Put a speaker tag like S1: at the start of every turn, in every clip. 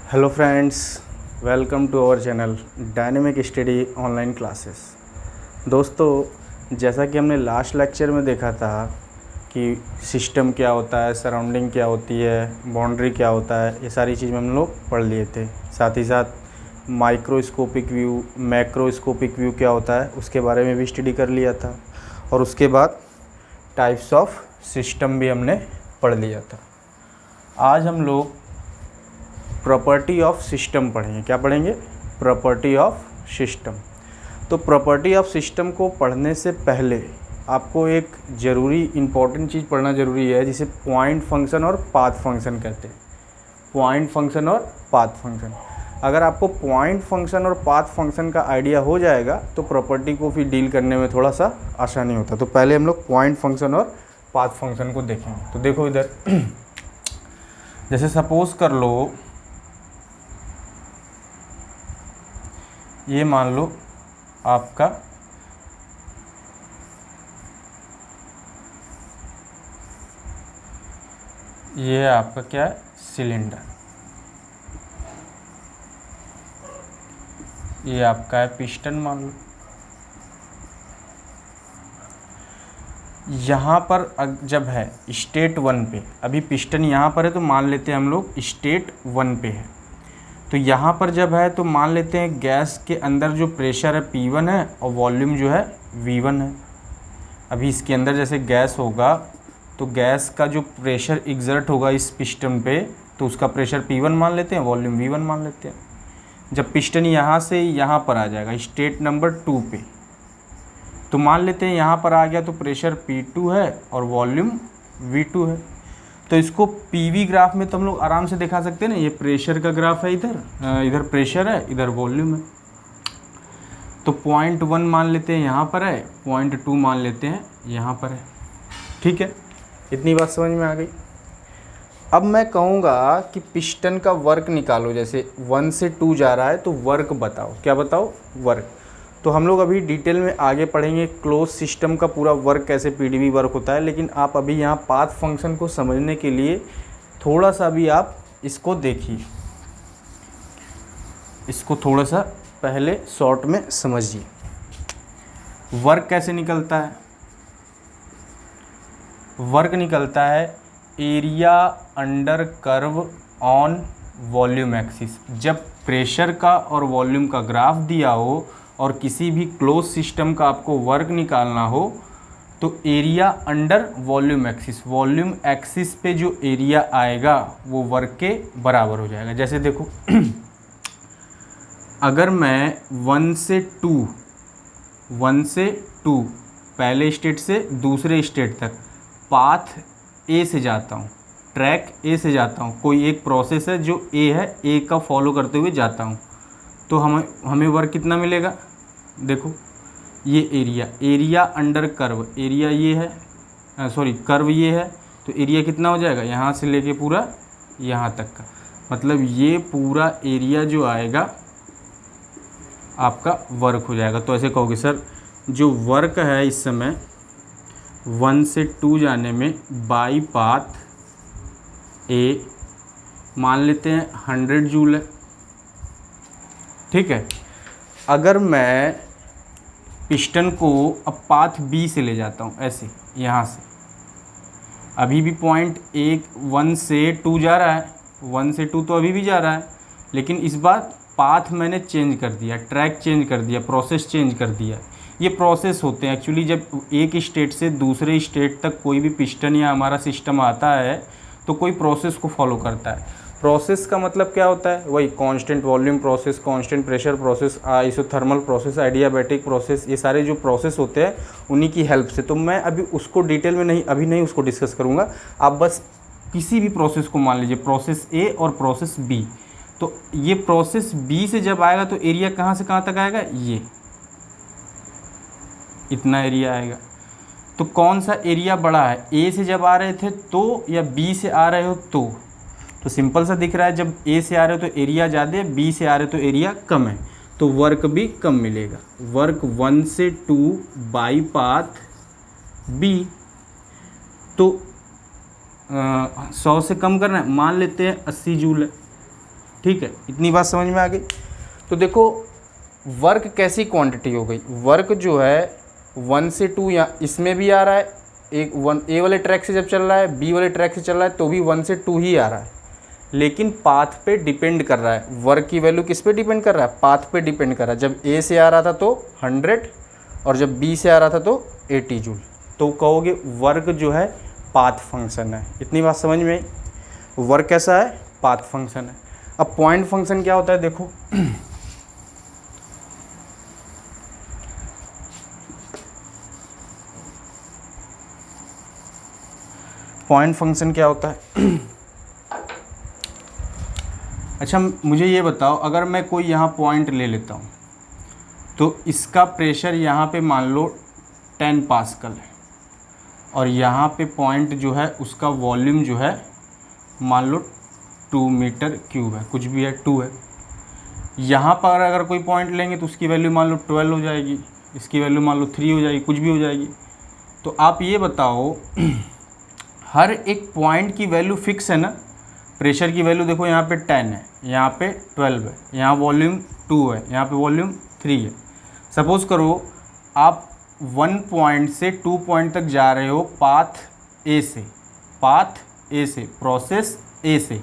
S1: Hello friends, welcome to our channel dynamic study online classes. दोस्तों, जैसा कि हमने लास्ट लेक्चर में देखा था कि सिस्टम क्या होता है, सराउंडिंग क्या होती है, बाउंड्री क्या होता है, ये सारी चीज़ हम लोग पढ़ लिए थे। साथ ही साथ माइक्रोस्कोपिक व्यू, मैक्रोस्कोपिक व्यू क्या होता है उसके बारे में भी स्टडी कर लिया था। और उसके बाद टाइप्स ऑफ सिस्टम भी हमने पढ़ लिया था। आज हम लोग प्रॉपर्टी ऑफ सिस्टम पढ़ेंगे। क्या पढ़ेंगे? Property of system. तो प्रॉपर्टी ऑफ सिस्टम को पढ़ने से पहले आपको एक ज़रूरी इम्पॉर्टेंट चीज़ पढ़ना ज़रूरी है, जिसे पॉइंट फंक्शन और पाथ फंक्शन कहते हैं। पॉइंट फंक्शन और पाथ फंक्शन। अगर आपको पॉइंट फंक्शन और पाथ फंक्शन का आइडिया हो जाएगा तो प्रॉपर्टी को फिर डील करने में थोड़ा सा आसानी होता है। तो पहले हम लोग पॉइंट फंक्शन और पाथ फंक्शन को देखेंगे। तो देखो इधर जैसे सपोज कर लो, ये मान लो आपका ये आपका क्या है? सिलेंडर। ये आपका है पिस्टन मान लो। यहाँ पर जब है स्टेट 1 पे, अभी पिस्टन यहाँ पर है तो मान लेते हैं हम लोग स्टेट 1 पे है। तो यहाँ पर जब है तो मान लेते हैं गैस के अंदर जो प्रेशर है P1 है और वॉल्यूम जो है V1 है। अभी इसके अंदर जैसे गैस होगा तो गैस का जो प्रेशर एग्जर्ट होगा इस पिस्टन पे, तो उसका प्रेशर P1 मान लेते हैं, वॉल्यूम V1 मान लेते हैं। जब पिस्टन यहाँ से यहाँ पर आ जाएगा स्टेट नंबर 2 पे, तो मान लेते हैं यहाँ पर आ गया तो प्रेशर P2 है और वॉल्यूम V2 है। तो इसको पीवी ग्राफ में तो हम लोग आराम से दिखा सकते हैं ना। ये प्रेशर का ग्राफ है, इधर प्रेशर है, इधर वॉल्यूम है। तो पॉइंट 1 मान लेते हैं यहाँ पर है, पॉइंट 2 मान लेते हैं यहाँ पर है। ठीक है, इतनी बात समझ में आ गई। अब मैं कहूँगा कि पिस्टन का वर्क निकालो। जैसे 1 से 2 जा रहा है तो वर्क बताओ। क्या बताओ? वर्क। तो हम लोग अभी डिटेल में आगे पढ़ेंगे क्लोज सिस्टम का पूरा वर्क, कैसे पीडीबी वर्क होता है। लेकिन आप अभी यहाँ पाथ फंक्शन को समझने के लिए थोड़ा सा भी आप इसको देखिए, इसको थोड़ा सा पहले शॉर्ट में समझिए। वर्क कैसे निकलता है? वर्क निकलता है area under curve on volume axis. जब प्रेशर का और वॉल्यूम का ग्राफ दिया हो और किसी भी क्लोज सिस्टम का आपको वर्क निकालना हो तो area under volume axis, volume axis पे जो एरिया आएगा वो वर्क के बराबर हो जाएगा। जैसे देखो अगर मैं 1 से 2 पहले स्टेट से दूसरे स्टेट तक पाथ ए से जाता हूँ, ट्रैक ए से जाता हूँ, कोई एक प्रोसेस है जो ए है, ए का फॉलो करते हुए जाता हूँ, तो हमें वर्क कितना मिलेगा? देखो ये एरिया अंडर कर्व, एरिया ये है, कर्व ये है, तो एरिया कितना हो जाएगा? यहाँ से लेके पूरा यहाँ तक का, मतलब ये पूरा एरिया जो आएगा आपका वर्क हो जाएगा। तो ऐसे कहोगे सर जो वर्क है इस समय 1 से 2 जाने में बाई पाथ ए मान लेते हैं 100 जूल है। ठीक है, अगर मैं पिस्टन को अब पाथ बी से ले जाता हूँ, ऐसे यहाँ से, अभी भी पॉइंट 1 से 2 जा रहा है, 1 से 2 तो अभी भी जा रहा है, लेकिन इस बार पाथ मैंने चेंज कर दिया, ट्रैक चेंज कर दिया, प्रोसेस चेंज कर दिया। ये प्रोसेस होते हैं एक्चुअली। जब एक स्टेट से दूसरे स्टेट तक कोई भी पिस्टन या हमारा सिस्टम आता है तो कोई प्रोसेस को फॉलो करता है। प्रोसेस का मतलब क्या होता है? वही constant volume process, constant pressure process, isothermal process, adiabatic process, ये सारे जो प्रोसेस होते हैं उन्हीं की हेल्प से। तो मैं अभी उसको डिटेल में नहीं उसको डिस्कस करूँगा। आप बस किसी भी प्रोसेस को मान लीजिए, प्रोसेस ए और प्रोसेस बी। तो ये प्रोसेस बी से जब आएगा तो एरिया कहाँ से कहाँ तक आएगा? ये इतना एरिया आएगा। तो कौन सा एरिया बड़ा है? ए से जब आ रहे थे तो, या बी से आ रहे हो तो सिंपल सा दिख रहा है, जब ए से आ रहे हो तो एरिया ज़्यादा है, बी से आ रहे हो तो एरिया कम है, तो वर्क भी कम मिलेगा। वर्क 1 से 2 बाई पाथ बी। तो 100 से कम करना है, मान लेते हैं 80 जूल है। ठीक है, इतनी बात समझ में आ गई। तो देखो वर्क कैसी क्वांटिटी हो गई, वर्क जो है 1 से 2 या इसमें भी आ रहा है, एक 1 ए वाले ट्रैक से जब चल रहा है, बी वाले ट्रैक से चल रहा है तो भी 1 से 2 ही आ रहा है, लेकिन पाथ पे डिपेंड कर रहा है। वर्क की वैल्यू किस पे डिपेंड कर रहा है, पाथ पे डिपेंड कर रहा है। जब ए से आ रहा था तो 100 और जब बी से आ रहा था तो 80 जूल। तो कहोगे वर्क जो है पाथ फंक्शन है। इतनी बात समझ में आई, वर्क कैसा है, पाथ फंक्शन है। अब पॉइंट फंक्शन क्या होता है, देखो पॉइंट फंक्शन क्या होता है अच्छा मुझे ये बताओ, अगर मैं कोई यहाँ पॉइंट ले लेता हूँ तो इसका प्रेशर यहाँ पे मान लो 10 पास्कल है और यहाँ पे पॉइंट जो है उसका वॉल्यूम जो है मान लो 2 मीटर क्यूब है, कुछ भी है 2 है। यहाँ पर अगर कोई पॉइंट लेंगे तो उसकी वैल्यू मान लो 12 हो जाएगी, इसकी वैल्यू मान लो 3 हो जाएगी, कुछ भी हो जाएगी। तो आप ये बताओ हर एक पॉइंट की वैल्यू फिक्स है ना। प्रेशर की वैल्यू देखो यहाँ पे 10 है, यहाँ पे 12 है, यहाँ वॉल्यूम 2 है, यहाँ पे वॉल्यूम 3 है। सपोज़ करो आप 1 पॉइंट से 2 पॉइंट तक जा रहे हो पाथ ए से, प्रोसेस ए से,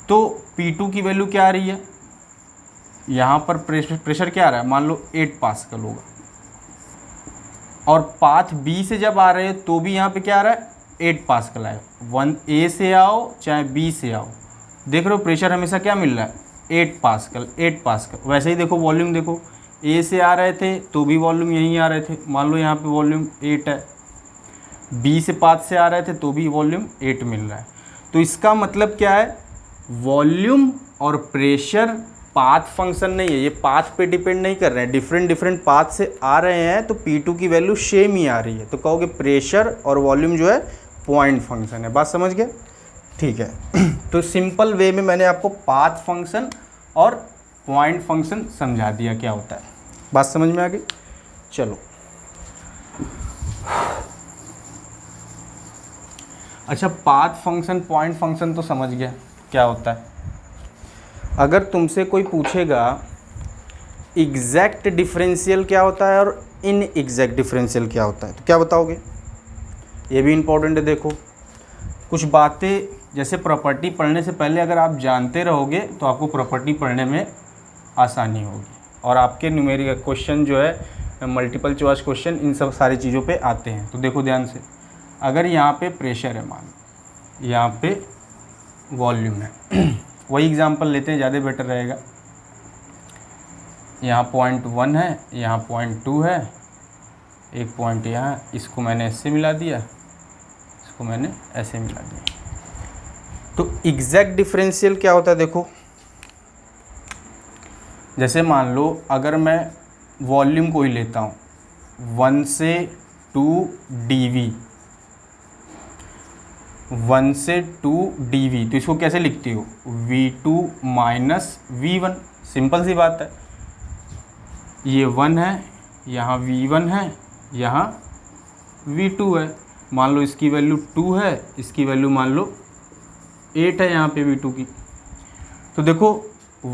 S1: तो P2 की वैल्यू क्या आ रही है, यहाँ पर प्रेशर क्या आ रहा है, मान लो 8 पास्कल होगा। और पाथ बी से जब आ रहे हो तो भी यहाँ पे क्या आ रहा है, 8 पास्कल आए। 1 ए से आओ चाहे बी से आओ, देख रहे हो प्रेशर हमेशा क्या मिल रहा है, 8 पास्कल। वैसे ही देखो वॉल्यूम, देखो ए से आ रहे थे तो भी वॉल्यूम यहीं आ रहे थे, मान लो यहाँ पे वॉल्यूम 8 है। बी से पाथ से आ रहे थे तो भी वॉल्यूम 8 मिल रहा है। तो इसका मतलब क्या है, वॉल्यूम और प्रेशर पाथ फंक्शन नहीं है, ये पाथ पे डिपेंड नहीं कर रहे हैं, डिफरेंट पाथ से आ रहे हैं तो P2 की वैल्यू सेम ही आ रही है। तो कहोगे प्रेशर और वॉल्यूम जो है पॉइंट फंक्शन है। बात समझ गए, ठीक है। तो सिंपल वे में मैंने आपको पाथ फंक्शन और पॉइंट फंक्शन समझा दिया क्या होता है। बात समझ में आ गई, चलो। अच्छा पाथ फंक्शन पॉइंट फंक्शन तो समझ गया क्या होता है। अगर तुमसे कोई पूछेगा एग्जैक्ट डिफरेंशियल क्या होता है और इन एग्जैक्ट डिफरेंशियल क्या होता है तो क्या बताओगे, ये भी इम्पोर्टेंट है। देखो कुछ बातें जैसे प्रॉपर्टी पढ़ने से पहले अगर आप जानते रहोगे तो आपको प्रॉपर्टी पढ़ने में आसानी होगी और आपके न्यूमेरिकल क्वेश्चन जो है मल्टीपल चॉइस क्वेश्चन इन सब सारी चीज़ों पे आते हैं। तो देखो ध्यान से, अगर यहाँ पे प्रेशर है, मान यहाँ पे वॉल्यूम है वही एग्जांपल लेते हैं, ज़्यादा बेटर रहेगा। यहाँ पॉइंट 1 है, यहाँ पॉइंट 2 है, एक पॉइंट यहाँ, इसको मैंने ऐसे मिला दिया, इसको मैंने ऐसे मिला दिया। तो एग्जैक्ट डिफरेंशियल क्या होता है, देखो जैसे मान लो अगर मैं वॉल्यूम को ही लेता हूँ 1 से 2 dV, 1 से 2 dV, तो इसको कैसे लिखती हो, V2 माइनस V1। सिंपल सी बात है, ये 1 है, यहाँ V1 है, यहाँ V2 है। मान लो इसकी वैल्यू 2 है, इसकी वैल्यू मान लो 8 है यहाँ पे V2 की। तो देखो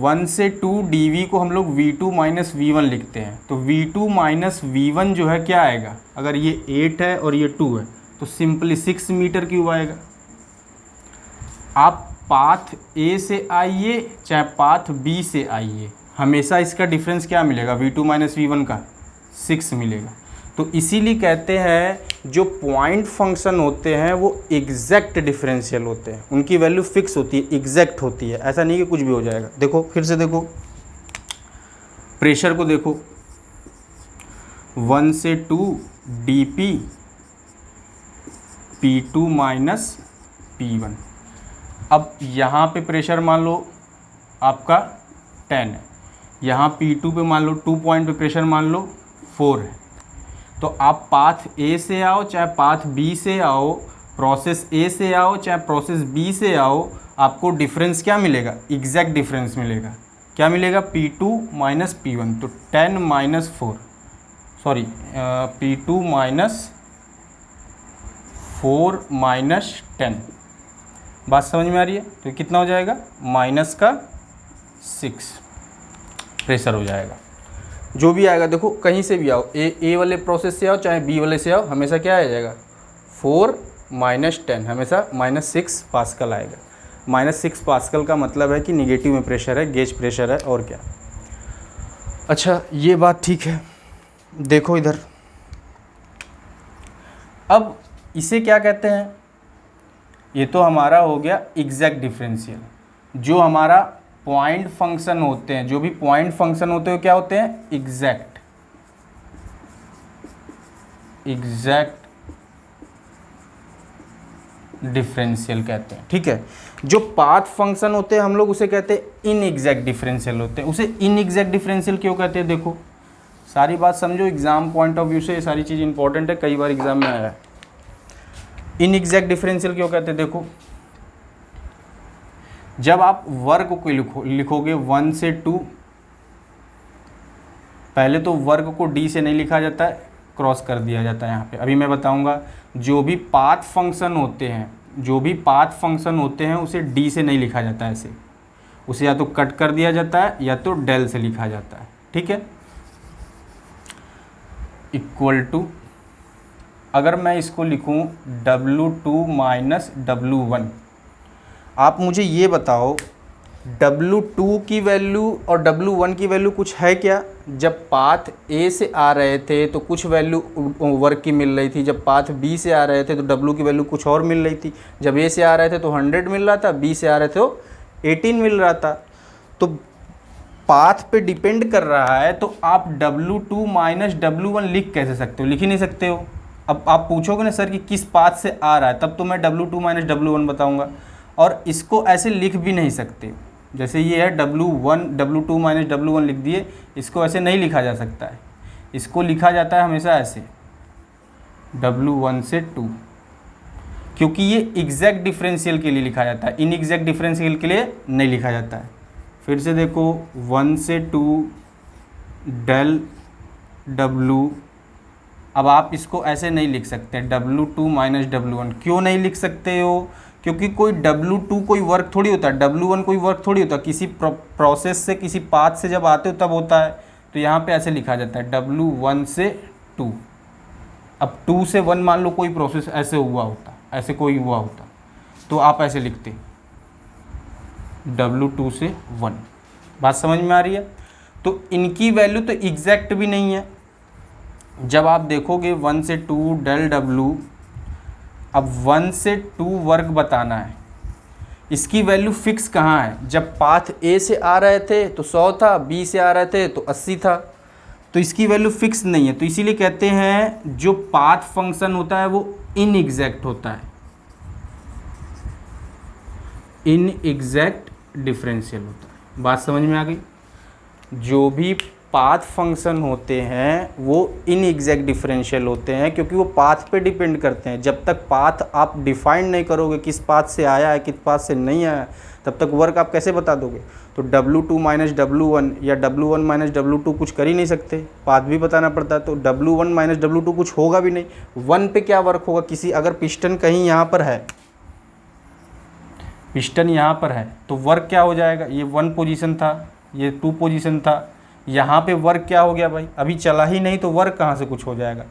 S1: 1 से 2 dV को हम लोग V2 माइनस V1 लिखते हैं। तो V2 माइनस V1 जो है क्या आएगा, अगर ये 8 है और ये 2 है तो सिंपली 6 मीटर क्यूब आएगा। आप पाथ ए से आइए चाहे पाथ बी से आइए, हमेशा इसका डिफरेंस क्या मिलेगा, V2 माइनस V1 का 6 मिलेगा। तो इसीलिए कहते हैं जो पॉइंट फंक्शन होते हैं वो एग्जैक्ट डिफरेंशियल होते हैं, उनकी वैल्यू फिक्स होती है, एग्जैक्ट होती है, ऐसा नहीं कि कुछ भी हो जाएगा। देखो फिर से देखो, प्रेशर को देखो 1 से 2 dP P2 माइनस P1। अब यहाँ पे प्रेशर मान लो आपका 10 है, यहाँ P2 पे मान लो 2 पॉइंट पे प्रेशर मान लो 4 है। तो आप पाथ ए से आओ चाहे पाथ बी से आओ, प्रोसेस ए से आओ चाहे प्रोसेस बी से आओ, आपको डिफरेंस क्या मिलेगा, एग्जैक्ट डिफरेंस मिलेगा। क्या मिलेगा, P2 माइनस P1। तो 10 minus 4, sorry P2 minus 4 minus 10। बात समझ में आ रही है, तो कितना हो जाएगा, माइनस का 6 प्रेशर हो जाएगा। जो भी आएगा देखो, कहीं से भी आओ, ए वाले प्रोसेस से आओ चाहे बी वाले से आओ, हमेशा क्या आ जाएगा 4 माइनस 10, हमेशा -6 पास्कल आएगा। -6 पास्कल का मतलब है कि निगेटिव में प्रेशर है, गेज प्रेशर है, और क्या। अच्छा ये बात ठीक है। देखो इधर, अब इसे क्या कहते हैं, ये तो हमारा हो गया एग्जैक्ट डिफरेंशियल। जो हमारा पॉइंट फंक्शन होते हैं, जो भी पॉइंट फंक्शन होते हैं क्या होते हैं, एग्जैक्ट डिफरेंशियल कहते हैं, ठीक है। जो पाथ फंक्शन होते हैं हम लोग उसे कहते हैं इन एग्जैक्ट डिफरेंशियल होते हैं। उसे इन एग्जैक्ट डिफरेंशियल क्यों कहते हैं, देखो सारी बात समझो, एग्जाम पॉइंट ऑफ व्यू से ये सारी चीज़ इंपॉर्टेंट है, कई बार एग्जाम में आया है। इन एग्जैक्ट डिफरेंशियल क्यों कहते हैं, देखो जब आप वर्ग को लिखोगे 1 से 2, पहले तो वर्ग को डी से नहीं लिखा जाता है, क्रॉस कर दिया जाता है यहाँ पे। अभी मैं बताऊंगा, जो भी पाथ फंक्शन होते हैं उसे डी से नहीं लिखा जाता है, ऐसे उसे या तो कट कर दिया जाता है या तो डेल से लिखा जाता है, ठीक है। इक्वल टू, अगर मैं इसको लिखूं W2 माइनस W1, आप मुझे ये बताओ W2 की वैल्यू और W1 की वैल्यू कुछ है क्या। जब पाथ A से आ रहे थे तो कुछ वैल्यू वर्क की मिल रही थी, जब पाथ B से आ रहे थे तो W की वैल्यू कुछ और मिल रही थी। जब A से आ रहे थे तो 100 मिल रहा था, B से आ रहे थे तो 18 मिल रहा था। तो पाथ पे डिपेंड कर रहा है, तो आप W2 माइनस W1 लिख कैसे सकते हो, लिख ही नहीं सकते हो। अब आप पूछोगे ना सर कि किस पाथ से आ रहा है, तब तो मैं W2 माइनस W1 बताऊँगा, और इसको ऐसे लिख भी नहीं सकते। जैसे ये है W2 माइनस W1 लिख दिए, इसको ऐसे नहीं लिखा जा सकता है, इसको लिखा जाता है हमेशा ऐसे W1 से 2, क्योंकि ये एग्जैक्ट डिफरेंशियल के लिए लिखा जाता है, इन एग्जैक्ट डिफरेंशियल के लिए नहीं लिखा जाता है। फिर से देखो 1 से 2 डेल W, अब आप इसको ऐसे नहीं लिख सकते W2 माइनस W1। क्यों नहीं लिख सकते हो, क्योंकि कोई W2 कोई वर्क थोड़ी होता है, W1 कोई वर्क थोड़ी होता है, किसी प्रोसेस से किसी पाथ से जब आते हो तब होता है। तो यहाँ पे ऐसे लिखा जाता है W1 से 2। अब 2 से 1 मान लो कोई प्रोसेस ऐसे हुआ होता, ऐसे कोई हुआ होता, तो आप ऐसे लिखते W2 से 1। बात समझ में आ रही है। तो इनकी वैल्यू तो एग्जैक्ट भी नहीं है। जब आप देखोगे 1 से 2 डेल W, अब 1 से 2 वर्ग बताना है, इसकी वैल्यू फिक्स कहाँ है। जब पाथ A से आ रहे थे तो 100 था, B से आ रहे थे तो 80 था, तो इसकी वैल्यू फिक्स नहीं है। तो इसीलिए कहते हैं जो पाथ फंक्शन होता है वो इन एग्जैक्ट होता है, इन एग्जैक्ट डिफरेंशियल होता है। बात समझ में आ गई। जो भी पाथ फंक्शन होते हैं वो इन एग्जैक्ट डिफरेंशियल होते हैं, क्योंकि वो पाथ पे डिपेंड करते हैं। जब तक पाथ आप डिफाइन नहीं करोगे किस पाथ से आया है किस पाथ से नहीं आया, तब तक वर्क आप कैसे बता दोगे। तो W2 माइनस W1 या W1 माइनस W2 कुछ कर ही नहीं सकते, पाथ भी बताना पड़ता है। तो W1 माइनस W2 कुछ होगा भी नहीं। 1 पे क्या वर्क होगा, किसी अगर पिस्टन कहीं यहाँ पर है, पिस्टन यहाँ पर है, तो वर्क क्या हो जाएगा, ये 1 पोजीशन था, ये 2 पोजीशन था, यहाँ पे वर्क क्या हो गया भाई, अभी चला ही नहीं, तो वर्क कहाँ से कुछ हो जाएगा।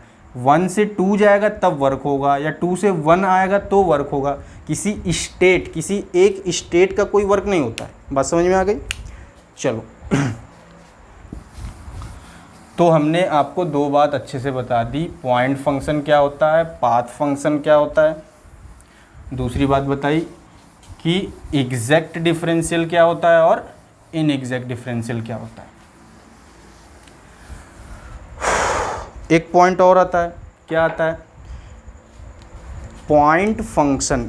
S1: 1 से 2 जाएगा तब वर्क होगा, या 2 से 1 आएगा तो वर्क होगा। किसी स्टेट, किसी एक स्टेट का कोई वर्क नहीं होता है। बात समझ में आ गई। चलो तो हमने आपको 2 बात अच्छे से बता दी, पॉइंट फंक्शन क्या होता है, पाथ फंक्शन क्या होता है। दूसरी बात बताई कि एग्जैक्ट डिफरेंशियल क्या होता है और इन एग्जैक्ट डिफरेंशियल क्या होता है। एक पॉइंट और आता है, क्या आता है, point function.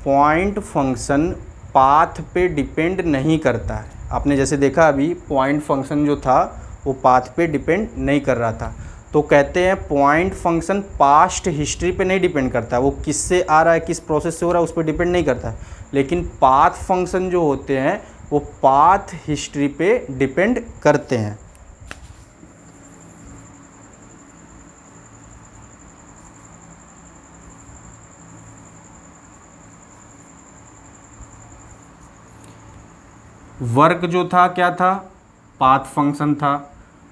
S1: Point function path पे डिपेंड नहीं करता है। आपने जैसे देखा अभी पॉइंट फंक्शन जो था वो पाथ पे डिपेंड नहीं कर रहा था, तो कहते हैं पॉइंट फंक्शन पास्ट हिस्ट्री पे नहीं डिपेंड करता है, वो किससे आ रहा है किस प्रोसेस से हो रहा है उस पर डिपेंड नहीं करता है। लेकिन पाथ फंक्शन जो होते हैं वो पाथ हिस्ट्री पे डिपेंड करते हैं। वर्क जो था क्या था, पाथ फंक्शन था।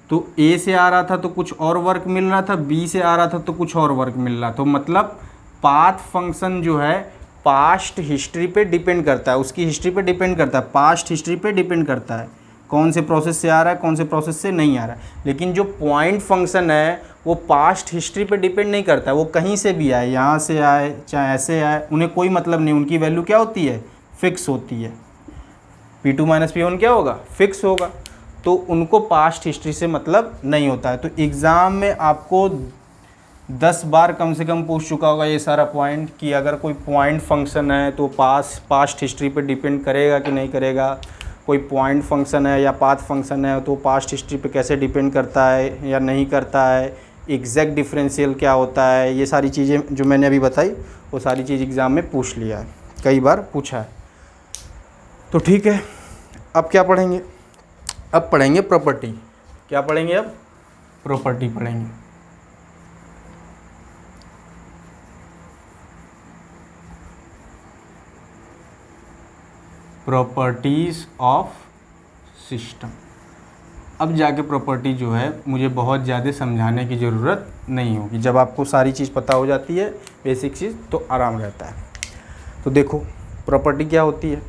S1: तो ए से आ रहा था तो कुछ और वर्क मिल रहा था, बी से आ रहा था तो कुछ और वर्क मिल रहा। तो मतलब पाथ फंक्शन जो है पास्ट हिस्ट्री पे डिपेंड करता है, उसकी हिस्ट्री पे डिपेंड करता है, पास्ट हिस्ट्री पे डिपेंड करता है, कौन से प्रोसेस से आ रहा है, कौन से प्रोसेस से नहीं आ रहा है। लेकिन जो पॉइंट फंक्शन है वो पास्ट हिस्ट्री पे डिपेंड नहीं करता है, वो कहीं से भी आए, यहाँ से आए चाहे ऐसे आए, उन्हें कोई मतलब नहीं, उनकी वैल्यू क्या होती है, फिक्स होती है। P2 माइनस P1 क्या होगा, फिक्स होगा। तो उनको पास्ट हिस्ट्री से मतलब नहीं होता है। तो एग्ज़ाम में आपको 10 बार कम से कम पूछ चुका होगा ये सारा पॉइंट, कि अगर कोई पॉइंट फंक्शन है तो पास्ट हिस्ट्री पे डिपेंड करेगा कि नहीं करेगा, कोई पॉइंट फंक्शन है या पाथ फंक्शन है तो पास्ट हिस्ट्री पे कैसे डिपेंड करता है या नहीं करता है, एग्जैक्ट डिफरेंशियल क्या होता है, ये सारी चीज़ें जो मैंने अभी बताई वो सारी चीज़ एग्ज़ाम में पूछ लिया है, कई बार पूछा है। तो ठीक है, अब क्या पढ़ेंगे, अब पढ़ेंगे प्रॉपर्टी। क्या पढ़ेंगे अब, प्रॉपर्टी पढ़ेंगे। Properties of system. अब जाके प्रॉपर्टी जो है मुझे बहुत ज़्यादा समझाने की ज़रूरत नहीं होगी, जब आपको सारी चीज़ पता हो जाती है, बेसिक चीज़, तो आराम रहता है। तो देखो प्रॉपर्टी क्या होती है।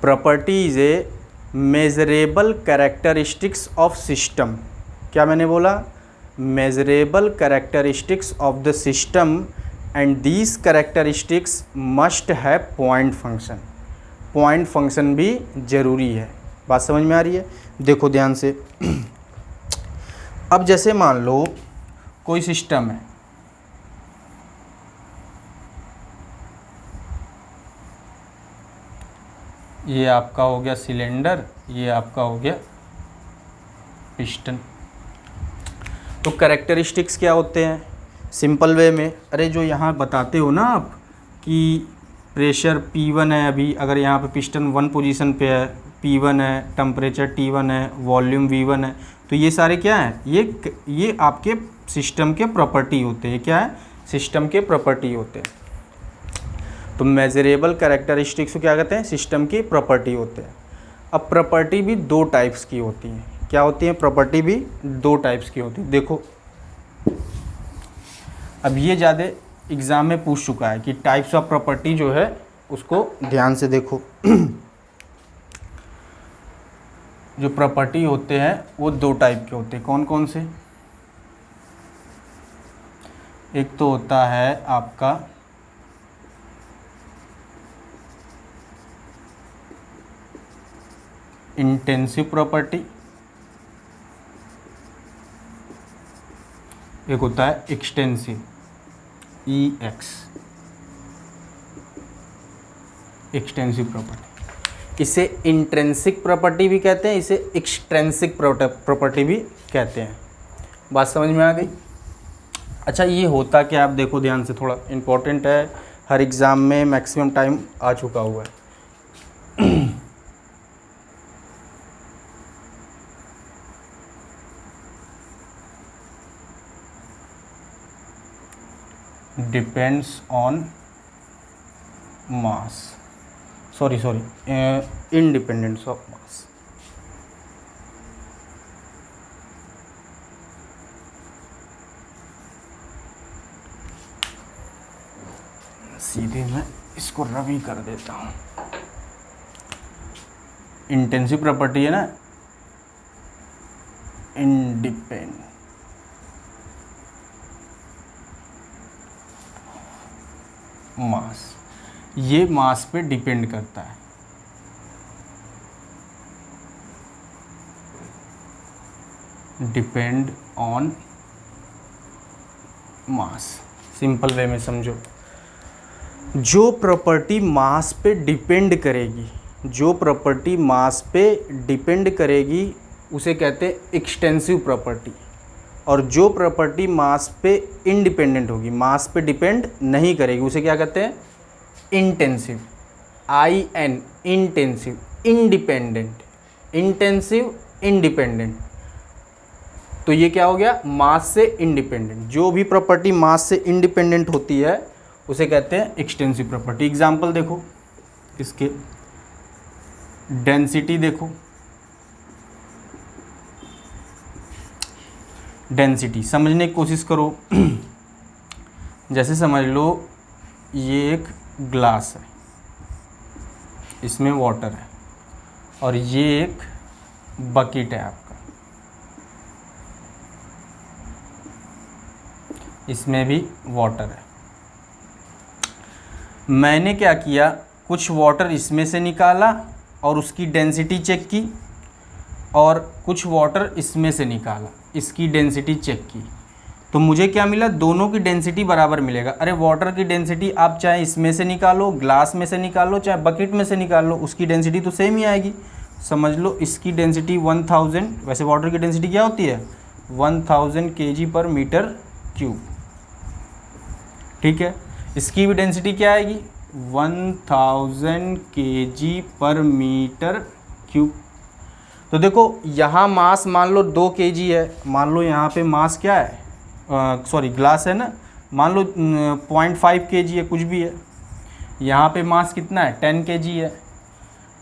S1: Property is a measurable characteristics of system. क्या मैंने बोला, measurable characteristics of the system and these characteristics must have point function. Point function भी ज़रूरी है। बात समझ में आ रही है, देखो ध्यान से। अब जैसे मान लो कोई सिस्टम है, ये आपका हो गया सिलेंडर, ये आपका हो गया पिस्टन। तो कैरेक्टरिस्टिक्स क्या होते हैं सिंपल वे में, अरे जो यहाँ बताते हो ना आप कि प्रेशर P1 है, अभी अगर यहाँ पे पिस्टन 1 पोजीशन पे है, P1 है, टेम्परेचर T1 है, वॉल्यूम V1 है, तो ये सारे क्या हैं, ये आपके सिस्टम के प्रॉपर्टी होते हैं। क्या है, सिस्टम के प्रॉपर्टी होते हैं। तो मेजरेबल कैरेक्टरिस्टिक्स को क्या कहते हैं, सिस्टम की प्रॉपर्टी होते हैं। अब प्रॉपर्टी भी 2 टाइप्स की होती हैं। क्या होती है, प्रॉपर्टी भी 2 टाइप्स की होती है। देखो अब ये ज़्यादा एग्ज़ाम में पूछ चुका है कि टाइप्स ऑफ प्रॉपर्टी जो है उसको ध्यान से देखो। जो प्रॉपर्टी होते हैं वो 2 टाइप के होते हैं। कौन कौन से, एक तो होता है आपका इंटेंसिव प्रॉपर्टी, एक होता है एक्सटेंसिव, EX, एक्सटेंसिव प्रॉपर्टी। इसे इंट्रिंसिक प्रॉपर्टी भी कहते हैं, इसे एक्सट्रिंसिक प्रॉपर्टी भी कहते हैं। बात समझ में आ गई। अच्छा ये होता क्या, आप देखो ध्यान से, थोड़ा इम्पोर्टेंट है, हर एग्ज़ाम में मैक्सिमम टाइम आ चुका हुआ है। Depends on mass, sorry independence of mass. सीधे मैं इसको रवि कर देता हूँ। इंटेंसिव प्रॉपर्टी है ना, इंडिपेंडेंट मास, ये मास पे डिपेंड करता है। Depend on mass, simple way में समझो। जो प्रॉपर्टी मास पे डिपेंड करेगी, जो प्रॉपर्टी मास पे डिपेंड करेगी उसे कहते हैं एक्सटेंसिव प्रॉपर्टी। और जो प्रॉपर्टी मास पे इंडिपेंडेंट होगी, मास पे डिपेंड नहीं करेगी, उसे क्या कहते हैं, intensive, IN, intensive, independent, intensive, independent. तो ये क्या हो गया, मास से इंडिपेंडेंट। जो भी प्रॉपर्टी मास से इंडिपेंडेंट होती है उसे कहते हैं एक्सटेंसिव प्रॉपर्टी। एग्जाम्पल देखो इसके, डेंसिटी देखो, डेंसिटी समझने की कोशिश करो। जैसे समझ लो ये एक ग्लास है, इसमें वाटर है, और ये एक बकेट है आपका, इसमें भी वाटर है। मैंने क्या किया, कुछ वाटर इसमें से निकाला और उसकी डेंसिटी चेक की, और कुछ वाटर इसमें से निकाला, इसकी डेंसिटी चेक की, तो मुझे क्या मिला, दोनों की डेंसिटी बराबर मिलेगा। अरे वाटर की डेंसिटी आप चाहे इसमें से निकालो, ग्लास में से निकालो, चाहे बकेट में से निकाल लो, उसकी डेंसिटी तो सेम ही आएगी। समझ लो इसकी डेंसिटी 1000, वैसे वाटर की डेंसिटी क्या होती है 1000 kg/m³। ठीक है, इसकी भी डेंसिटी क्या आएगी 1000 kg/m³। तो देखो यहाँ मास मान लो 2 kg है, मान लो यहाँ पे मास क्या है, सॉरी ग्लास है ना, मान लो 0.5 kg है, कुछ भी है। यहाँ पे मास कितना है 10 kg है।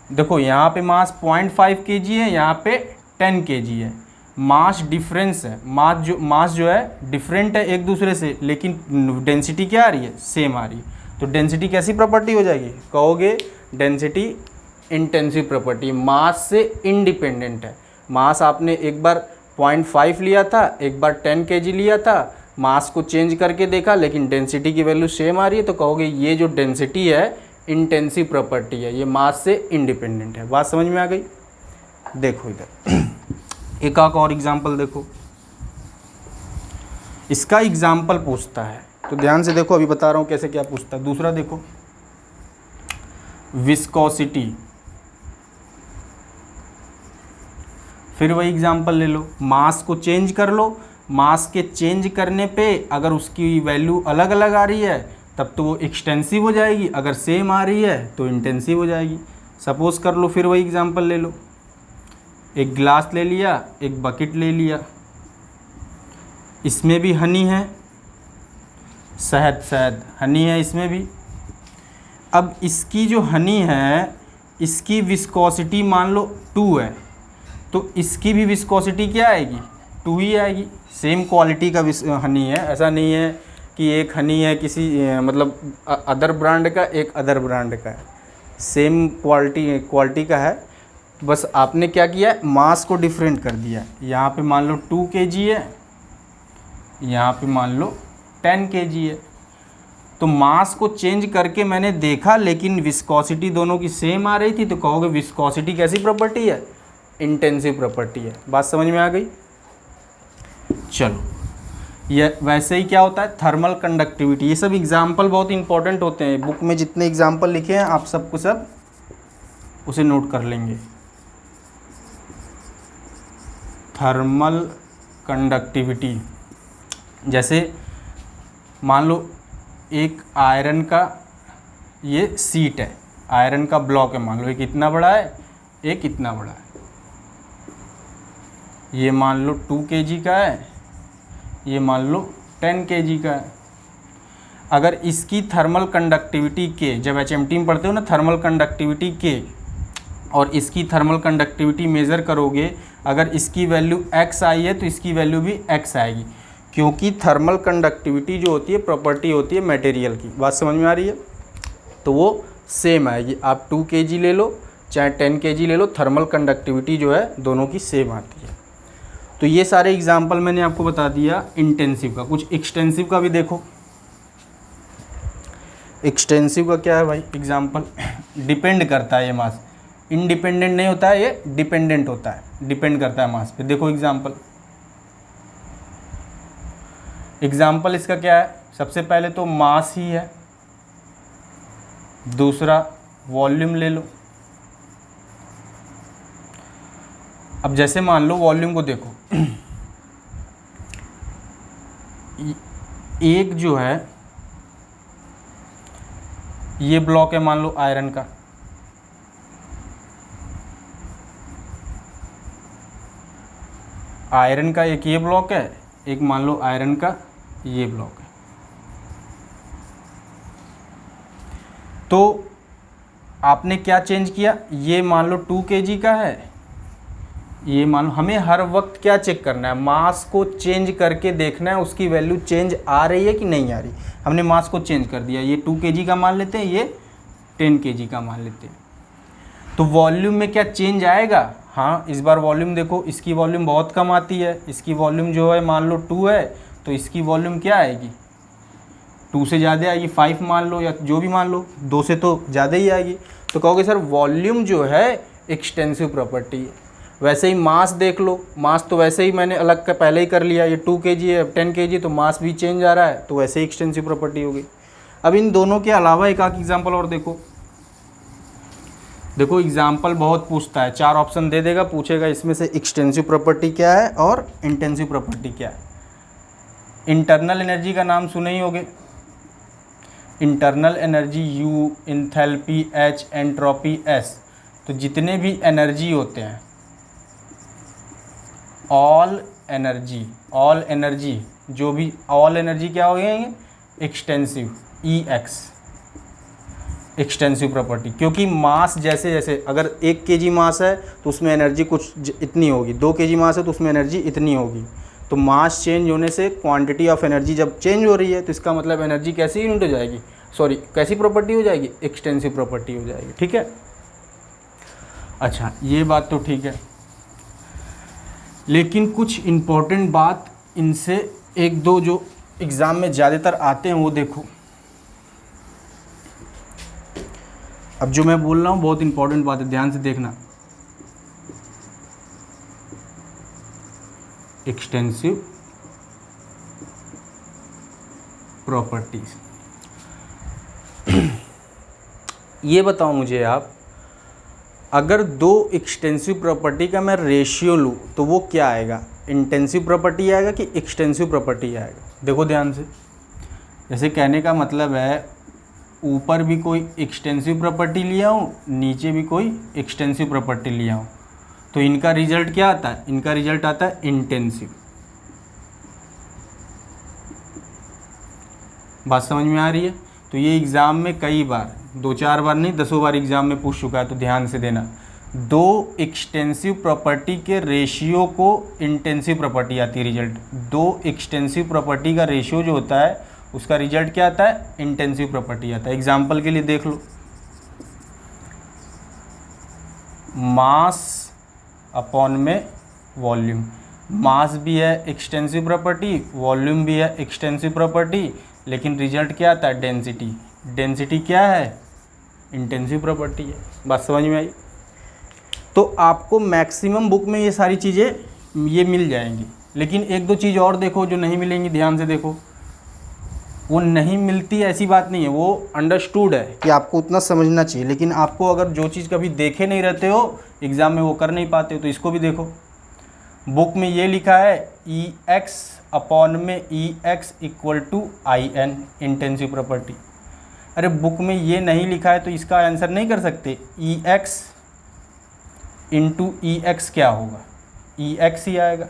S1: देखो यहाँ पे मास 0.5 kg है, यहाँ पे 10 kg है। मास डिफरेंस है, मास जो है डिफरेंट है एक दूसरे से, लेकिन डेंसिटी क्या आ रही है, सेम आ रही है। तो डेंसिटी कैसी प्रॉपर्टी हो जाएगी, कहोगे डेंसिटी इंटेंसिव प्रॉपर्टी, मास से इंडिपेंडेंट है। मास आपने एक बार 0.5 लिया था, एक बार 10 kg लिया था, मास को चेंज करके देखा लेकिन डेंसिटी की वैल्यू सेम आ रही है, तो कहोगे ये जो डेंसिटी है इंटेंसिव प्रॉपर्टी है, ये मास से इंडिपेंडेंट है। बात समझ में आ गई। देखो इधर एक और एग्जाम्पल देखो, इसका एग्जाम्पल पूछता है, तो ध्यान से देखो, अभी बता रहा हूँ कैसे क्या पूछता है। दूसरा देखो, विस्कोसिटी, फिर वही एग्जाम्पल ले लो, मास को चेंज कर लो, मास के चेंज करने पे अगर उसकी वैल्यू अलग अलग आ रही है तब तो वो एक्सटेंसिव हो जाएगी, अगर सेम आ रही है तो इंटेंसिव हो जाएगी। सपोज कर लो, फिर वही एग्जाम्पल ले लो, एक ग्लास ले लिया, एक बकेट ले लिया, इसमें भी हनी है, शहद हनी है इसमें भी। अब इसकी जो हनी है इसकी विस्कोसिटी मान लो 2 है, तो इसकी भी विस्कोसिटी क्या आएगी 2 ही आएगी। सेम क्वालिटी का हनी है, ऐसा नहीं है कि एक हनी है किसी मतलब अदर ब्रांड का, एक अदर ब्रांड का है, सेम क्वालिटी का है। बस आपने क्या किया है, मास को डिफरेंट कर दिया। यहाँ पे मान लो 2 kg है, यहाँ पे मान लो 10 kg है। तो मास को चेंज करके मैंने देखा लेकिन विस्कोसिटी दोनों की सेम आ रही थी, तो कहोगे विस्कोसिटी कैसी प्रॉपर्टी है, इंटेंसिव प्रॉपर्टी है। बात समझ में आ गई। चलो, ये वैसे ही क्या होता है, थर्मल कंडक्टिविटी। ये सब एग्जाम्पल बहुत इंपॉर्टेंट होते हैं, बुक में जितने एग्जाम्पल लिखे हैं आप सबको सब उसे नोट कर लेंगे। थर्मल कंडक्टिविटी, जैसे मान लो एक आयरन का ये सीट है, आयरन का ब्लॉक है, मान लो एक इतना बड़ा है, एक इतना बड़ा है, ये मान लो 2 kg का है, ये मान लो 10 kg का है। अगर इसकी थर्मल कंडक्टिविटी के, जब HMT में पढ़ते हो ना थर्मल कंडक्टिविटी के, और इसकी थर्मल कंडक्टिविटी मेज़र करोगे, अगर इसकी वैल्यू x आई है तो इसकी वैल्यू भी x आएगी, क्योंकि थर्मल कंडक्टिविटी जो होती है प्रॉपर्टी होती है मटेरियल की। बात समझ में आ रही है। तो वो सेम आएगी, आप 2 kg ले लो चाहे 10 kg ले लो, थर्मल कंडक्टिविटी जो है दोनों की सेम आती है। तो ये सारे एग्जाम्पल मैंने आपको बता दिया इंटेंसिव का। कुछ एक्सटेंसिव का भी देखो। एक्सटेंसिव का क्या है भाई, एग्जाम्पल डिपेंड करता है, ये मास इंडिपेंडेंट नहीं होता है, ये डिपेंडेंट होता है, डिपेंड करता है मास पे। देखो एग्जाम्पल इसका क्या है, सबसे पहले तो मास ही है, दूसरा वॉल्यूम ले लो। अब जैसे मान लो वॉल्यूम को देखो, एक जो है ये ब्लॉक है मान लो आयरन का, आयरन का एक ये ब्लॉक है, एक मान लो आयरन का ये ब्लॉक है। तो आपने क्या चेंज किया, ये मान लो 2 kg का है, ये मान लो, हमें हर वक्त क्या चेक करना है, मास को चेंज करके देखना है उसकी वैल्यू चेंज आ रही है कि नहीं आ रही। हमने मास को चेंज कर दिया, ये 2 kg का मान लेते हैं, ये 10 kg का मान लेते हैं। तो वॉल्यूम में क्या चेंज आएगा? हाँ, इस बार वॉल्यूम देखो, इसकी वॉल्यूम बहुत कम आती है, इसकी वॉल्यूम जो है मान लो 2 है, तो इसकी वॉल्यूम क्या आएगी, 2 से ज़्यादा आएगी, 5 मान लो या जो भी मान लो, 2 से तो ज़्यादा ही आएगी। तो कहोगे सर वॉल्यूम जो है एक्सटेंसिव प्रॉपर्टी है। वैसे ही मास देख लो, मास तो वैसे ही मैंने अलग का पहले ही कर लिया, ये 2 kg है, 10 kg, तो मास भी चेंज आ रहा है, तो वैसे ही एक्सटेंसिव प्रॉपर्टी होगी। अब इन दोनों के अलावा एक आध एग्जाम्पल और देखो। देखो एग्जाम्पल बहुत पूछता है, 4 ऑप्शन दे देगा, पूछेगा इसमें से एक्सटेंसिव प्रॉपर्टी क्या है और इंटेंसिव प्रॉपर्टी क्या है। इंटरनल एनर्जी का नाम सुने ही होगे। Internal energy U, enthalpy H, entropy S। तो जितने भी एनर्जी होते हैं, ऑल एनर्जी जो भी ऑल एनर्जी क्या हो गए, एक्सटेंसिव EX, एक्सटेंसिव प्रॉपर्टी। क्योंकि मास जैसे जैसे अगर 1 kg मास है तो उसमें एनर्जी कुछ इतनी होगी, 2 kg मास है तो उसमें एनर्जी इतनी होगी। तो मास चेंज होने से क्वांटिटी ऑफ एनर्जी जब चेंज हो रही है तो इसका मतलब एनर्जी कैसी यूनिट हो जाएगी, सॉरी कैसी प्रॉपर्टी हो जाएगी, एक्सटेंसिव प्रॉपर्टी हो जाएगी। ठीक है, अच्छा ये बात तो ठीक है, लेकिन कुछ इम्पोर्टेंट बात इनसे एक दो जो एग्ज़ाम में ज़्यादातर आते हैं वो देखो। अब जो मैं बोल रहा हूँ बहुत इंपॉर्टेंट बात है, ध्यान से देखना। एक्सटेंसिव प्रॉपर्टीज, ये बताओ मुझे आप, अगर 2 एक्सटेंसिव प्रॉपर्टी का मैं रेशियो लूँ तो वो क्या आएगा, इंटेंसिव प्रॉपर्टी आएगा कि एक्सटेंसिव प्रॉपर्टी आएगा? देखो ध्यान से, जैसे कहने का मतलब है ऊपर भी कोई एक्सटेंसिव प्रॉपर्टी लिया हूँ, नीचे भी कोई एक्सटेंसिव प्रॉपर्टी लिया हूँ, तो इनका रिजल्ट क्या आता है, इनका रिजल्ट आता है इंटेंसिव। बात समझ में आ रही है? तो ये एग्ज़ाम में कई बार, 2-4 बार नहीं 10 बार एग्ज़ाम में पूछ चुका है, तो ध्यान से देना। 2 एक्सटेंसिव प्रॉपर्टी के रेशियो को इंटेंसिव प्रॉपर्टी आती है रिजल्ट। 2 एक्सटेंसिव प्रॉपर्टी का रेशियो जो होता है उसका रिजल्ट क्या आता है, इंटेंसिव प्रॉपर्टी आता है। एग्जाम्पल के लिए देख लो, मास अपॉन में वॉल्यूम, मास भी है एक्सटेंसिव प्रॉपर्टी, वॉल्यूम भी है एक्सटेंसिव प्रॉपर्टी, लेकिन रिजल्ट क्या आता है, डेंसिटी। डेंसिटी क्या है, इंटेंसिव प्रॉपर्टी है। बात समझ में आई? तो आपको मैक्सिमम बुक में ये सारी चीज़ें ये मिल जाएंगी, लेकिन एक दो चीज़ और देखो जो नहीं मिलेंगी, ध्यान से देखो। वो नहीं मिलती ऐसी बात नहीं है, वो अंडरस्टूड है कि आपको उतना समझना चाहिए, लेकिन आपको अगर जो चीज़ कभी देखे नहीं रहते हो एग्ज़ाम में वो कर नहीं पाते हो, तो इसको भी देखो। बुक में ये लिखा है EX अपॉन में EX equal to IN, intensive property. अरे बुक में ये नहीं लिखा है तो इसका आंसर नहीं कर सकते, EX इंटू EX क्या होगा, EX ही आएगा।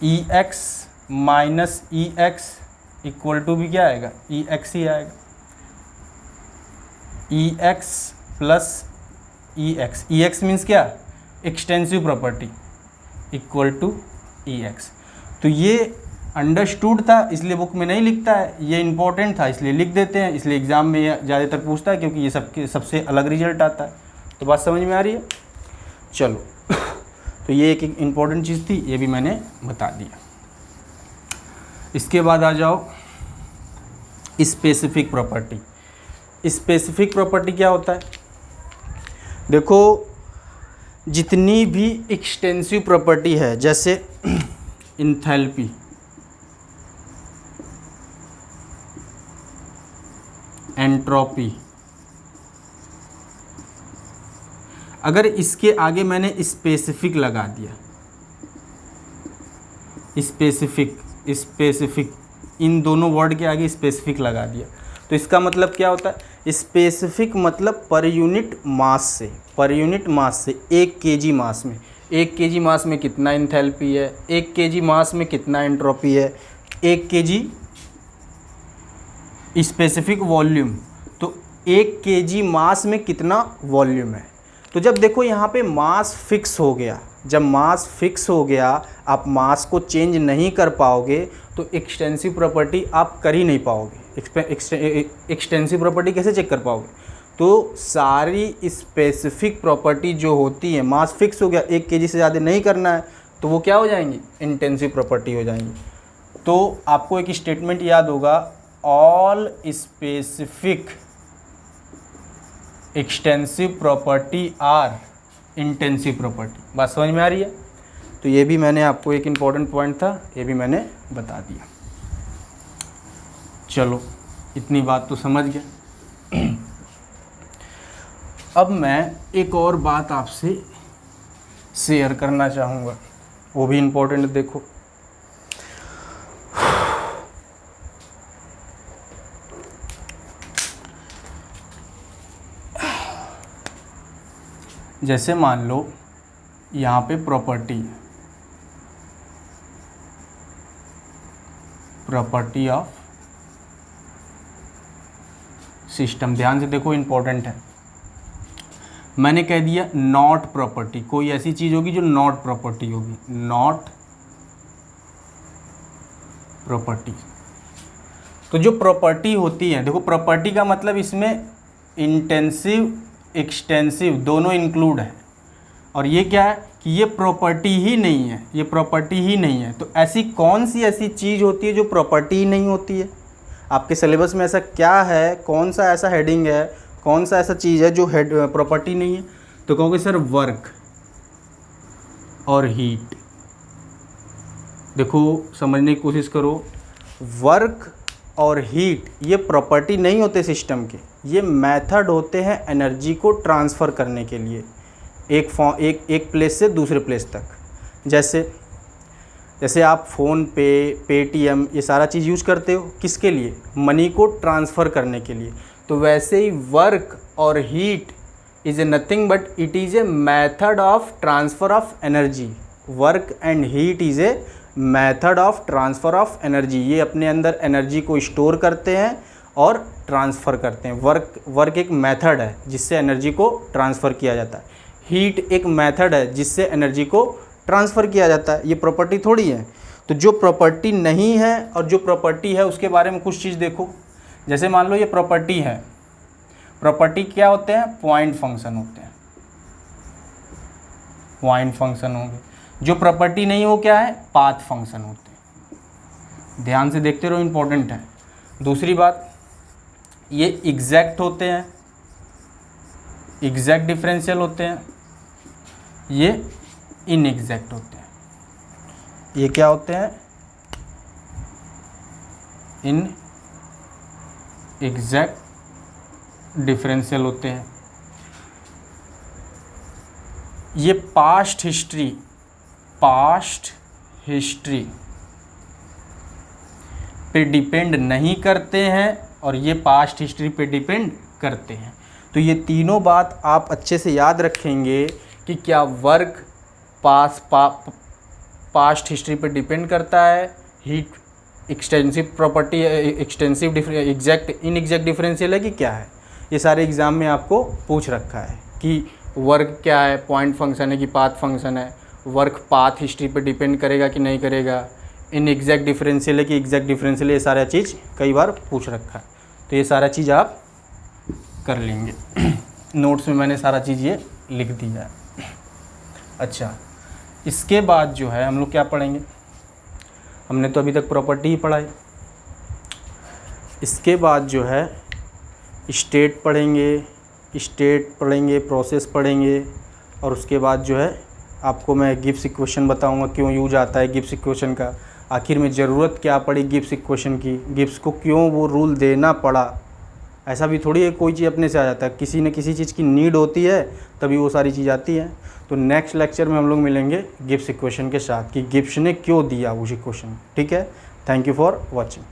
S1: EX minus EX equal to भी क्या आएगा, EX ही आएगा। EX plus EX, EX means क्या, extensive property equal to EX। तो ये अंडरस्टूड था इसलिए बुक में नहीं लिखता है, ये इंपॉर्टेंट था इसलिए लिख देते हैं, इसलिए एग्ज़ाम में ये ज़्यादातर पूछता है क्योंकि ये सबसे अलग रिजल्ट आता है। तो बात समझ में आ रही है? चलो तो ये एक इम्पॉर्टेंट चीज़ थी, ये भी मैंने बता दिया। इसके बाद आ जाओ स्पेसिफिक प्रॉपर्टी। स्पेसिफिक प्रॉपर्टी क्या होता है? देखो जितनी भी एक्सटेंसिव प्रॉपर्टी है, जैसे इंथैल्पी, एंट्रोपी, अगर इसके आगे मैंने स्पेसिफिक लगा दिया, स्पेसिफिक इन दोनों वर्ड के आगे स्पेसिफिक लगा दिया, तो इसका मतलब क्या होता है, स्पेसिफिक मतलब पर यूनिट मास से, पर यूनिट मास से 1 kg मास में, 1 kg मास में कितना इंथैल्पी है, 1 kg मास में कितना एंट्रोपी है, 1 kg स्पेसिफिक वॉल्यूम, तो 1 kg मास में कितना वॉल्यूम है। तो जब देखो यहाँ पे मास फिक्स हो गया, जब मास फिक्स हो गया आप मास को चेंज नहीं कर पाओगे तो एक्सटेंसिव प्रॉपर्टी आप कर ही नहीं पाओगे। एक्सटेंसिव प्रॉपर्टी कैसे चेक कर पाओगे? तो सारी स्पेसिफिक प्रॉपर्टी जो होती है, मास फिक्स हो गया 1 kg से ज़्यादा नहीं करना है, तो वो क्या हो जाएंगी? इंटेंसिव प्रॉपर्टी हो जाएंगी। तो आपको एक स्टेटमेंट याद होगा, all specific extensive property are intensive property. बात समझ में आ रही है? तो ये भी मैंने आपको एक इम्पॉर्टेंट पॉइंट था, ये भी मैंने बता दिया। चलो इतनी बात तो समझ गए। अब मैं एक और बात आपसे शेयर करना चाहूँगा, वो भी इम्पोर्टेंट। देखो जैसे मान लो यहाँ पे प्रॉपर्टी ऑफ सिस्टम, ध्यान से देखो इम्पोर्टेंट है। मैंने कह दिया नॉट प्रॉपर्टी, कोई ऐसी चीज़ होगी जो नॉट प्रॉपर्टी होगी, नॉट प्रॉपर्टी। तो जो प्रॉपर्टी होती है, देखो प्रॉपर्टी का मतलब इसमें इंटेंसिव एक्सटेंसिव दोनों इंक्लूड है, और ये क्या है कि ये प्रॉपर्टी ही नहीं है, ये प्रॉपर्टी ही नहीं है। तो ऐसी कौन सी ऐसी चीज़ होती है जो प्रॉपर्टी ही नहीं होती है? आपके सिलेबस में ऐसा क्या है, कौन सा ऐसा हेडिंग है, कौन सा ऐसा चीज़ है जो प्रॉपर्टी नहीं है? तो कहोगे सर वर्क और हीट। देखो समझने की कोशिश करो, वर्क और हीट ये प्रॉपर्टी नहीं होते सिस्टम के, ये मेथड होते हैं एनर्जी को ट्रांसफ़र करने के लिए एक प्लेस से दूसरे प्लेस तक। जैसे आप फ़ोन पे, पेटीएम, ये सारा चीज़ यूज़ करते हो किसके लिए? मनी को ट्रांसफ़र करने के लिए। तो वैसे ही वर्क और heat is a nothing but it is a method of transfer of energy. Work and heat is a method of transfer of energy. ये अपने अंदर एनर्जी को स्टोर करते हैं और ट्रांसफ़र करते हैं। वर्क एक मेथड है जिससे एनर्जी को ट्रांसफ़र किया जाता है, हीट एक मेथड है जिससे एनर्जी को ट्रांसफ़र किया जाता है। ये प्रॉपर्टी थोड़ी है। तो जो प्रॉपर्टी नहीं है और जो प्रॉपर्टी है उसके बारे में कुछ चीज़ देखो। जैसे मान लो ये प्रॉपर्टी है, प्रॉपर्टी क्या होते हैं? पॉइंट फंक्शन होते हैं, पॉइंट फंक्शन होंगे। जो प्रॉपर्टी नहीं हो क्या है? पाथ फंक्शन होते हैं। ध्यान से देखते रहो, इम्पोर्टेंट है। दूसरी बात, ये एग्जैक्ट होते हैं, एग्जैक्ट डिफरेंशियल होते हैं, ये इनएग्जैक्ट होते हैं। ये क्या होते हैं? इन एग्जैक्ट डिफरेंशियल होते हैं। ये पास्ट हिस्ट्री पे डिपेंड नहीं करते हैं और ये पास्ट हिस्ट्री पे डिपेंड करते हैं। तो ये तीनों बात आप अच्छे से याद रखेंगे कि क्या वर्क पास्ट हिस्ट्री पे डिपेंड करता है, heat extensive property, extensive exact inexact differential है कि क्या है। ये सारे एग्ज़ाम में आपको पूछ रखा है कि वर्क क्या है, पॉइंट फंक्शन है कि पाथ फंक्शन है, वर्क पाथ हिस्ट्री पे डिपेंड करेगा कि नहीं करेगा, इनएग्जैक्ट डिफरेंशियल है कि एग्जैक्ट डिफरेंशियल है। ये सारा चीज़ कई बार पूछ रखा है, तो ये सारा चीज़ आप कर लेंगे। नोट्स में मैंने सारा चीज़ ये लिख दिया है। अच्छा, इसके बाद जो है हम लोग क्या पढ़ेंगे? हमने तो अभी तक प्रॉपर्टी ही पढ़ाई। इसके बाद जो है स्टेट पढ़ेंगे, प्रोसेस पढ़ेंगे, और उसके बाद जो है आपको मैं गिब्स इक्वेशन बताऊंगा, क्यों यूज आता है गिब्स इक्वेशन का, आखिर में ज़रूरत क्या पड़ी गिब्स इक्वेशन की, गिब्स को क्यों वो रूल देना पड़ा। ऐसा भी थोड़ी है कोई चीज़ अपने से आ जाता है, किसी न किसी चीज़ की नीड होती है तभी वो सारी चीज़ आती है। तो नेक्स्ट लेक्चर में हम लोग मिलेंगे गिब्स इक्वेशन के साथ कि गिब्स ने क्यों दिया उस इक्वेशन। ठीक है, थैंक यू फॉर वॉचिंग।